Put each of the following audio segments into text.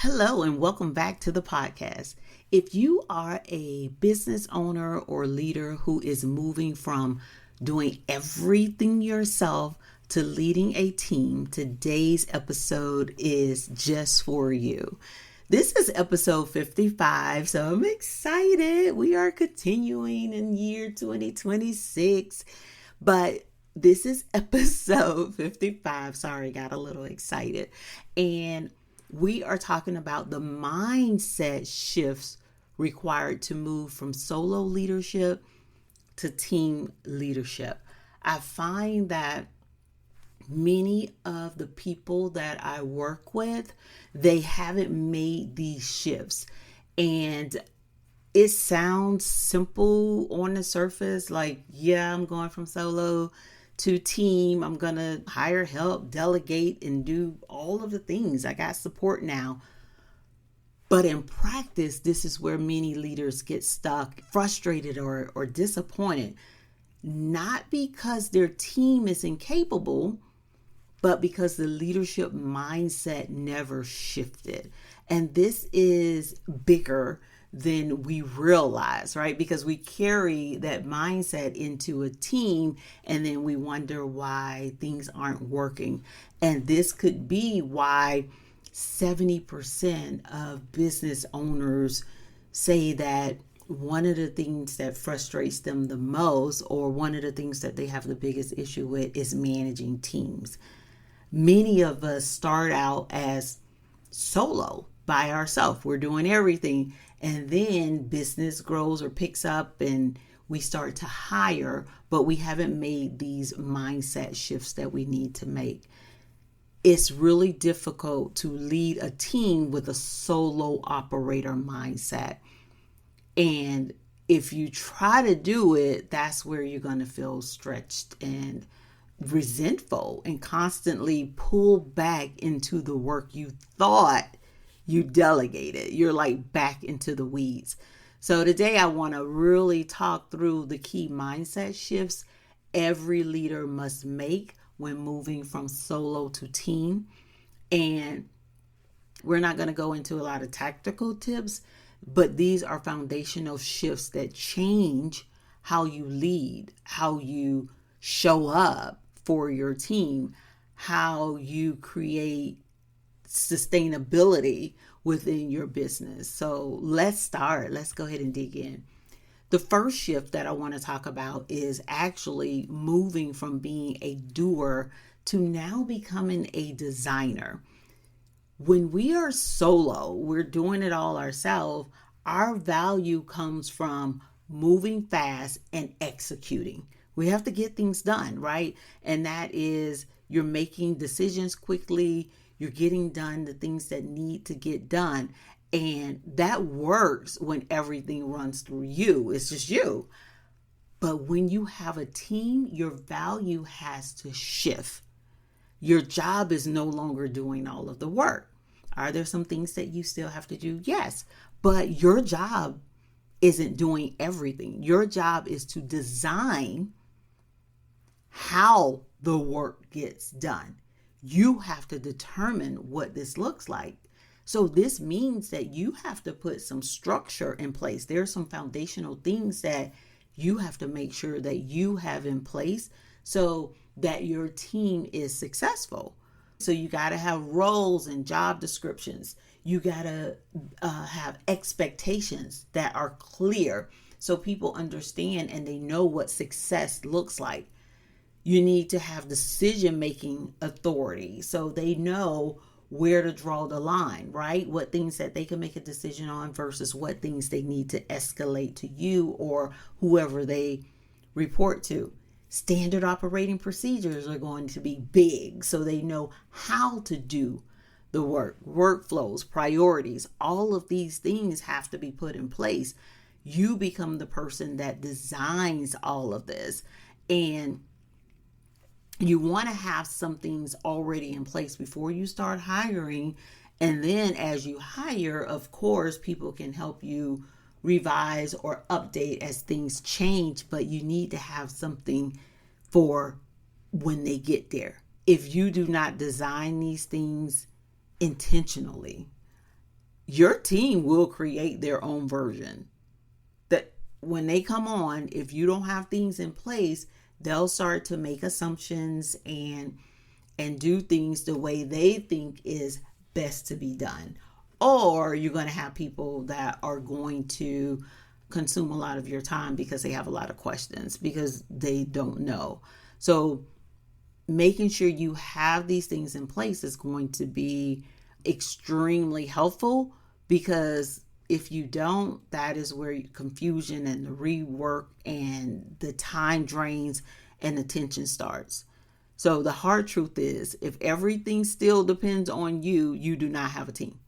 Hello and welcome back to the podcast. If you are a business owner or leader who is moving from doing everything yourself to leading a team, today's episode is just for you. This is episode 55, so I'm excited. We are continuing in year 2026, but this is episode 55. Sorry, got a little excited. And we are talking about the mindset shifts required to move from solo leadership to team leadership. I find that many of the people that I work with, they haven't made these shifts. And it sounds simple on the surface, like, yeah, I'm going from solo to team. I'm going to hire help, delegate, and do all of the things. I got support now. But in practice, this is where many leaders get stuck, frustrated, or disappointed. Not because their team is incapable, but because the leadership mindset never shifted. And this is bigger than we realize, right? Because we carry that mindset into a team and then we wonder why things aren't working. And this could be why 70% of business owners say that one of the things that frustrates them the most, or one of the things that they have the biggest issue with, is managing teams. Many of us start out as solo by ourselves. We're doing everything. And then business grows or picks up and we start to hire, but we haven't made these mindset shifts that we need to make. It's really difficult to lead a team with a solo operator mindset. And if you try to do it, that's where you're going to feel stretched and resentful and constantly pull back into the work you thought you delegated. You're like back into the weeds. So today I want to really talk through the key mindset shifts every leader must make when moving from solo to team. And we're not going to go into a lot of tactical tips, but these are foundational shifts that change how you lead, how you show up for your team, how you create sustainability within your business. So let's start. Let's go ahead and dig in. The first shift that I want to talk about is actually moving from being a doer to now becoming a designer. When we are solo, we're doing it all ourselves. Our value comes from moving fast and executing. We have to get things done, right? And that is, you're making decisions quickly. You're getting done the things that need to get done. And that works when everything runs through you. It's just you. But when you have a team, your value has to shift. Your job is no longer doing all of the work. Are there some things that you still have to do? Yes. But your job isn't doing everything. Your job is to design how the work gets done. You have to determine what this looks like. So this means that you have to put some structure in place. There are some foundational things that you have to make sure that you have in place so that your team is successful. So you got to have roles and job descriptions. You got to have expectations that are clear so people understand and they know what success looks like. You need to have decision-making authority so they know where to draw the line, right? What things that they can make a decision on versus what things they need to escalate to you or whoever they report to. Standard operating procedures are going to be big so they know how to do the work, workflows, priorities. All of these things have to be put in place. You become the person that designs all of this. And you want to have some things already in place before you start hiring. And then as you hire, of course, people can help you revise or update as things change, but you need to have something for when they get there. If you do not design these things intentionally, Your team will create their own version. That when they come on, if you don't have things in place, they'll start to make assumptions and do things the way they think is best to be done. Or you're going to have people that are going to consume a lot of your time because they have a lot of questions because they don't know. So making sure you have these things in place is going to be extremely helpful, because if you don't, that is where confusion and the rework and the time drains and the tension starts. So the hard truth is, if everything still depends on you, you do not have a team.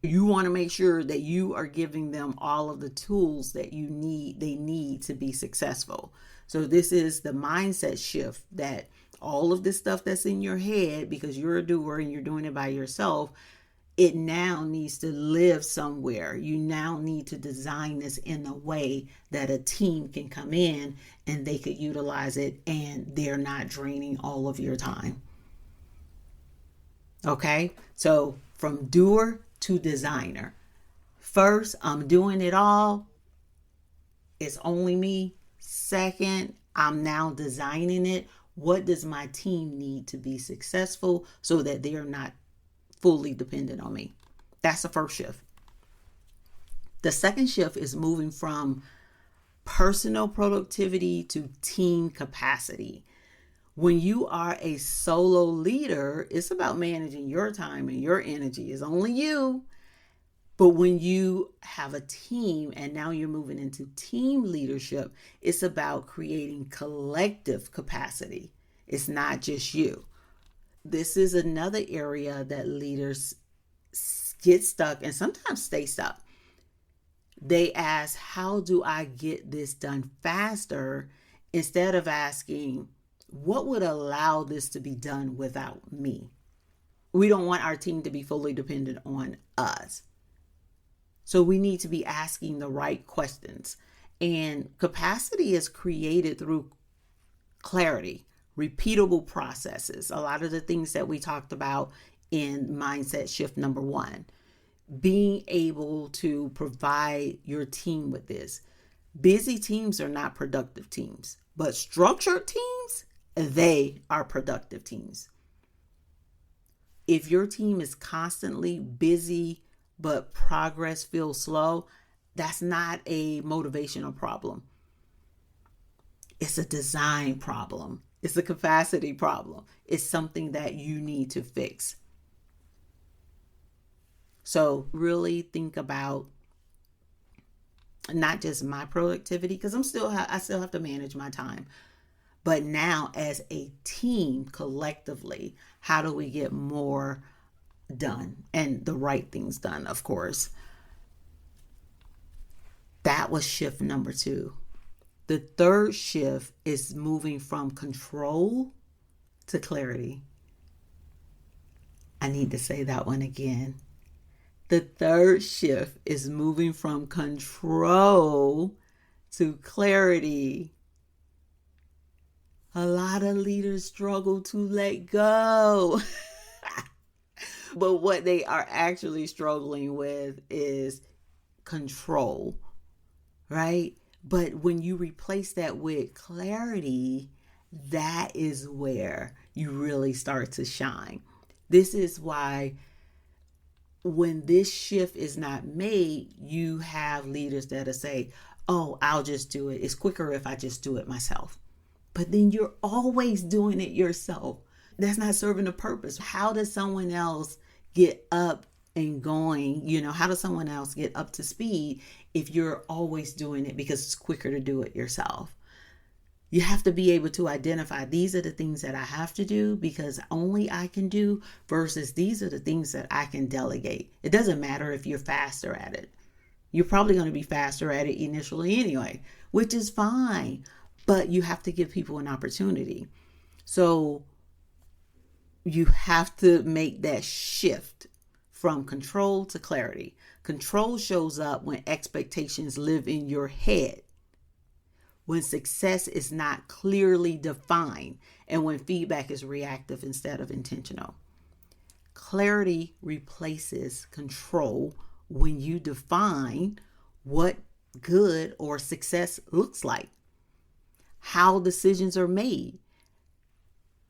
You want to make sure that you are giving them all of the tools that they need to be successful. So this is the mindset shift, that all of this stuff that's in your head, because you're a doer and you're doing it by yourself, it now needs to live somewhere. You now need to design this in a way that a team can come in and they could utilize it and they're not draining all of your time. Okay, so from doer to designer. First, I'm doing it all. It's only me. Second, I'm now designing it. What does my team need to be successful so that they are not fully dependent on me? That's the first shift. The second shift is moving from personal productivity to team capacity. When you are a solo leader, it's about managing your time and your energy. It's only you. But when you have a team and now you're moving into team leadership, it's about creating collective capacity. It's not just you. This is another area that leaders get stuck and sometimes stay stuck. They ask, how do I get this done faster? Instead of asking, what would allow this to be done without me? We don't want our team to be fully dependent on us. So we need to be asking the right questions. And capacity is created through clarity, repeatable processes. A lot of the things that we talked about in mindset shift number 1, being able to provide your team with this. Busy teams are not productive teams, but structured teams, they are productive teams. If your team is constantly busy, but progress feels slow, that's not a motivational problem. It's a design problem. It's a capacity problem. It's something that you need to fix. So really think about not just my productivity, because I still have to manage my time. But now as a team collectively, how do we get more done and the right things done, of course? That was shift number 2. The third shift is moving from control to clarity. I need to say that one again. The third shift is moving from control to clarity. A lot of leaders struggle to let go. But what they are actually struggling with is control, right? But when you replace that with clarity, that is where you really start to shine. This is why when this shift is not made, you have leaders that'll say, oh, I'll just do it. It's quicker if I just do it myself. But then you're always doing it yourself. That's not serving a purpose. How does someone else get up and going? How does someone else get up to speed if you're always doing it because it's quicker to do it yourself? You have to be able to identify, these are the things that I have to do because only I can do, versus these are the things that I can delegate. It doesn't matter if you're faster at it. You're probably going to be faster at it initially anyway, which is fine. But you have to give people an opportunity. So you have to make that shift from control to clarity. Control shows up when expectations live in your head, when success is not clearly defined, and when feedback is reactive instead of intentional. Clarity replaces control when you define what good or success looks like, how decisions are made,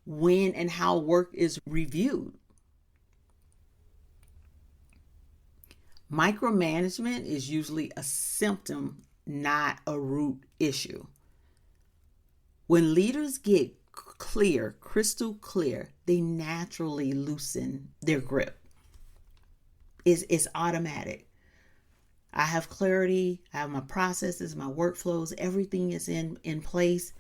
when and how work is reviewed. Micromanagement is usually a symptom, not a root issue. When leaders get clear, crystal clear, they naturally loosen their grip. It's automatic. I have clarity, I have my processes, my workflows, everything is in place.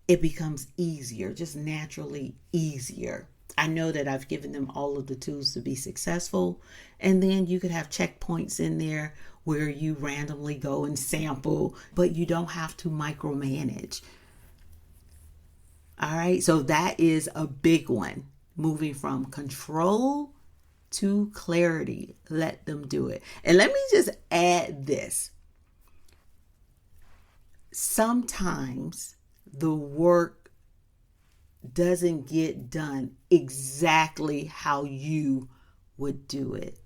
It becomes easier, just naturally easier. I know that I've given them all of the tools to be successful. And then you could have checkpoints in there where you randomly go and sample, but you don't have to micromanage. All right, so that is a big one. Moving from control to clarity. Let them do it. And let me just add this. Sometimes the work doesn't get done exactly how you would do it.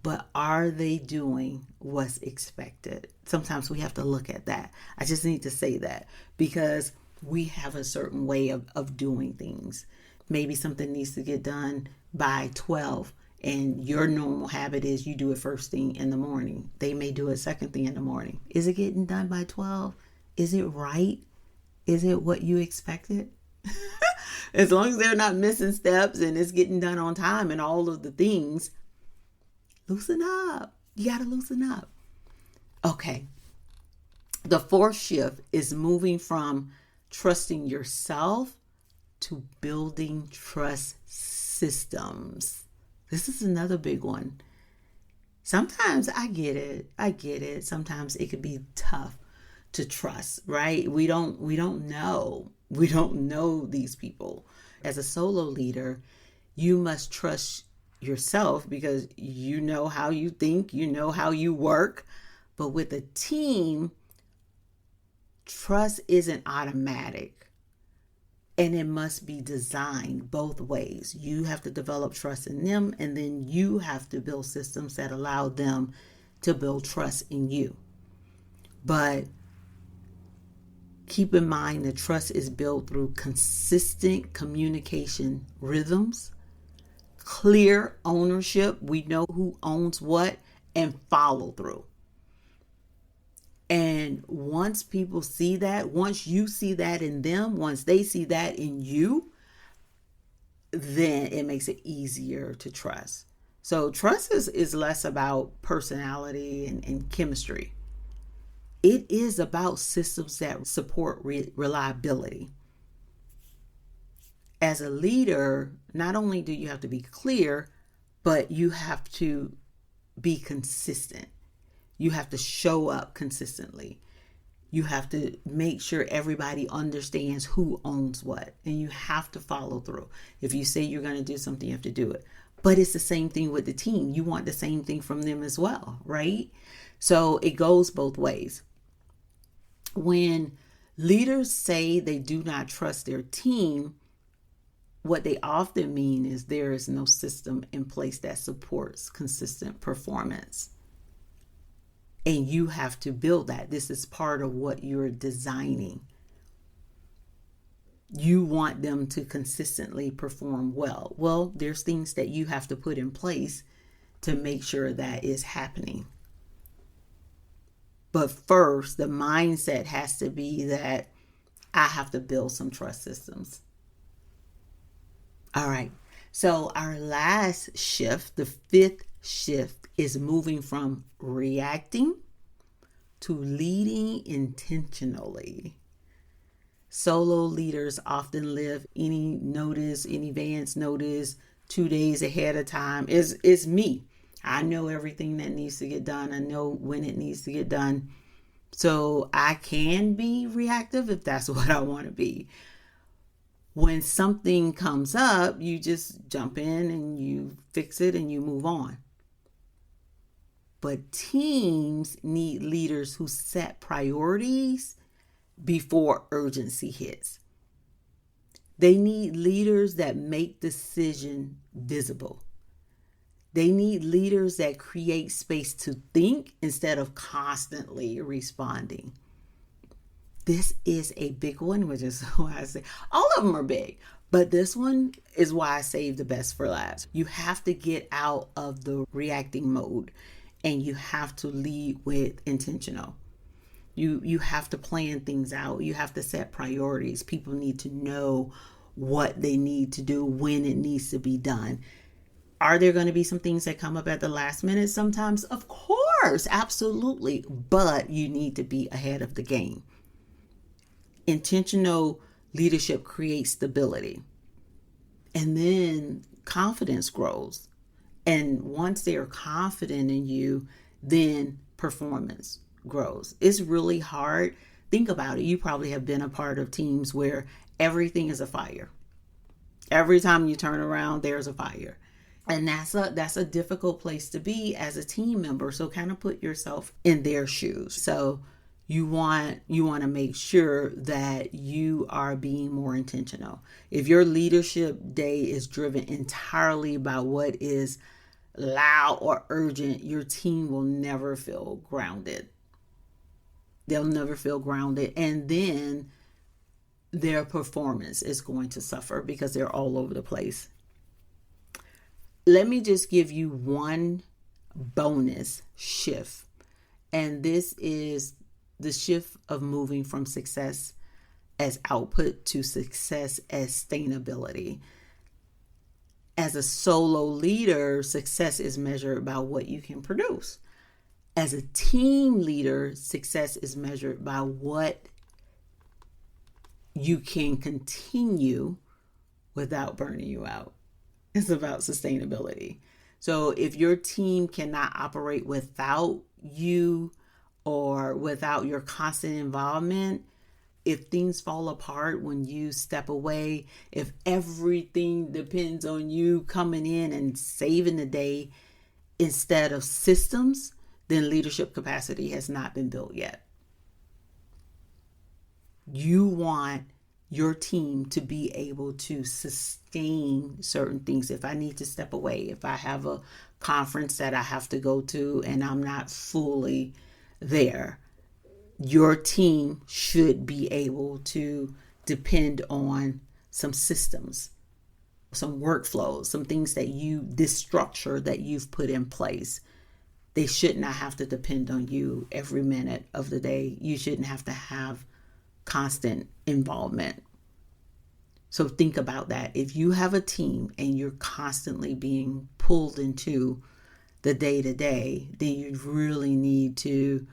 But are they doing what's expected? Sometimes we have to look at that. I just need to say that because we have a certain way of doing things. Maybe something needs to get done by 12 and your normal habit is you do it first thing in the morning. They may do it second thing in the morning. Is it getting done by 12? Is it right? Is it what you expected? As long as they're not missing steps and it's getting done on time and all of the things, loosen up. You got to loosen up. Okay. The fourth shift is moving from trusting yourself to building trust systems. This is another big one. Sometimes I get it. Sometimes it could be tough to trust, right? We don't know. We don't know these people. As a solo leader, you must trust yourself because you know how you think, you know how you work. But with a team, trust isn't automatic. And it must be designed both ways. You have to develop trust in them, and then you have to build systems that allow them to build trust in you. But keep in mind that trust is built through consistent communication rhythms, clear ownership. We know who owns what, and follow through. And once people see that, once you see that in them, once they see that in you, then it makes it easier to trust. So trust is less about personality and chemistry. It is about systems that support reliability. As a leader, not only do you have to be clear, but you have to be consistent. You have to show up consistently. You have to make sure everybody understands who owns what. And you have to follow through. If you say you're going to do something, you have to do it. But it's the same thing with the team. You want the same thing from them as well, right? So it goes both ways. When leaders say they do not trust their team, what they often mean is there is no system in place that supports consistent performance. And you have to build that. This is part of what you're designing. You want them to consistently perform well. Well, there's things that you have to put in place to make sure that is happening. But first, the mindset has to be that I have to build some trust systems. All right. So our last shift, the fifth shift, is moving from reacting to leading intentionally. Solo leaders often live any advance notice 2 days ahead of time. It's me. I know everything that needs to get done. I know when it needs to get done. So I can be reactive if that's what I want to be. When something comes up, you just jump in and you fix it and you move on. But teams need leaders who set priorities before urgency hits. They need leaders that make decision visible. They need leaders that create space to think instead of constantly responding. This is a big one, which is why I say all of them are big, but this one is why I save the best for last. You have to get out of the reacting mode and you have to lead with intentional. You have to plan things out. You have to set priorities. People need to know what they need to do, when it needs to be done. Are there going to be some things that come up at the last minute sometimes? Of course, absolutely. But you need to be ahead of the game. Intentional leadership creates stability. And then confidence grows. And once they're confident in you, then performance grows. It's really hard. Think about it. You probably have been a part of teams where everything is a fire. Every time you turn around, there's a fire. And that's a difficult place to be as a team member. So kind of put yourself in their shoes. So you want to make sure that you are being more intentional. If your leadership day is driven entirely by what is loud or urgent, your team will never feel grounded. They'll never feel grounded. And then their performance is going to suffer because they're all over the place. Let me just give you one bonus shift. And this is the shift of moving from success as output to success as sustainability. As a solo leader, success is measured by what you can produce. As a team leader, success is measured by what you can continue without burning you out. It's about sustainability. So if your team cannot operate without you or without your constant involvement, if things fall apart when you step away, if everything depends on you coming in and saving the day instead of systems, then leadership capacity has not been built yet. You want your team to be able to sustain certain things. If I need to step away, if I have a conference that I have to go to and I'm not fully there, your team should be able to depend on some systems, some workflows, some things this structure that you've put in place. They should not have to depend on you every minute of the day. You shouldn't have to have constant involvement. So think about that. If you have a team and you're constantly being pulled into the day-to-day, then you really need to,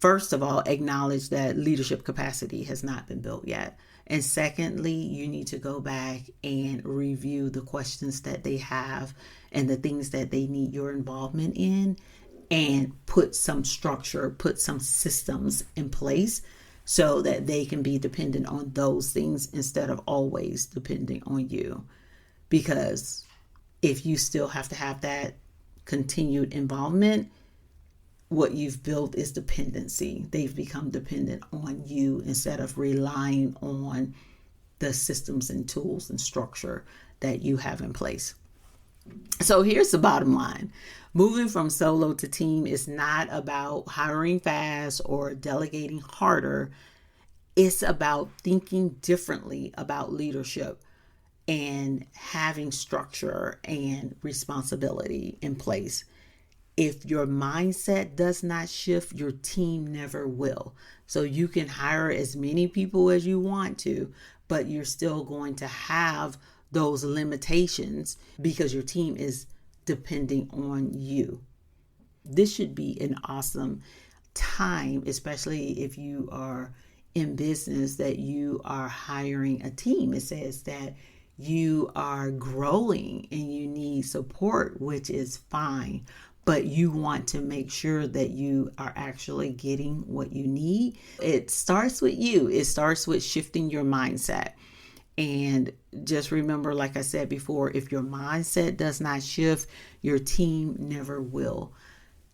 first of all, acknowledge that leadership capacity has not been built yet. And secondly, you need to go back and review the questions that they have and the things that they need your involvement in, and put some structure, put some systems in place so that they can be dependent on those things instead of always depending on you. Because if you still have to have that continued involvement, what you've built is dependency. They've become dependent on you instead of relying on the systems and tools and structure that you have in place. So here's the bottom line. Moving from solo to team is not about hiring fast or delegating harder. It's about thinking differently about leadership and having structure and responsibility in place. If your mindset does not shift, your team never will. So you can hire as many people as you want to, but you're still going to have those limitations because your team is depending on you. This should be an awesome time, especially if you are in business, that you are hiring a team. It says that you are growing and you need support, which is fine, but you want to make sure that you are actually getting what you need. It starts with you. It starts with shifting your mindset. And just remember, like I said before, if your mindset does not shift, your team never will.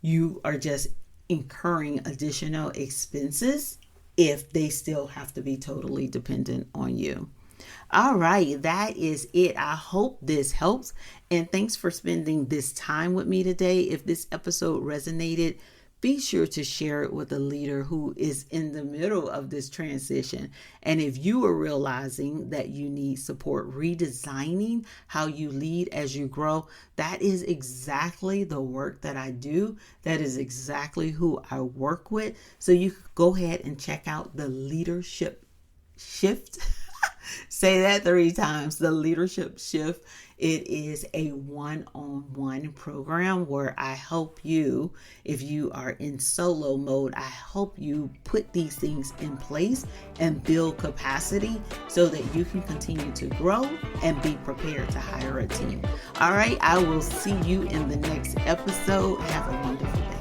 You are just incurring additional expenses if they still have to be totally dependent on you. All right, that is it. I hope this helps. And thanks for spending this time with me today. If this episode resonated, be sure to share it with a leader who is in the middle of this transition. And if you are realizing that you need support redesigning how you lead as you grow, that is exactly the work that I do. That is exactly who I work with. So you can go ahead and check out the Leadership Shift. Say that 3 times. The Leadership Shift. It is a one-on-one program where I help you, if you are in solo mode, I help you put these things in place and build capacity so that you can continue to grow and be prepared to hire a team. All right, I will see you in the next episode. Have a wonderful day.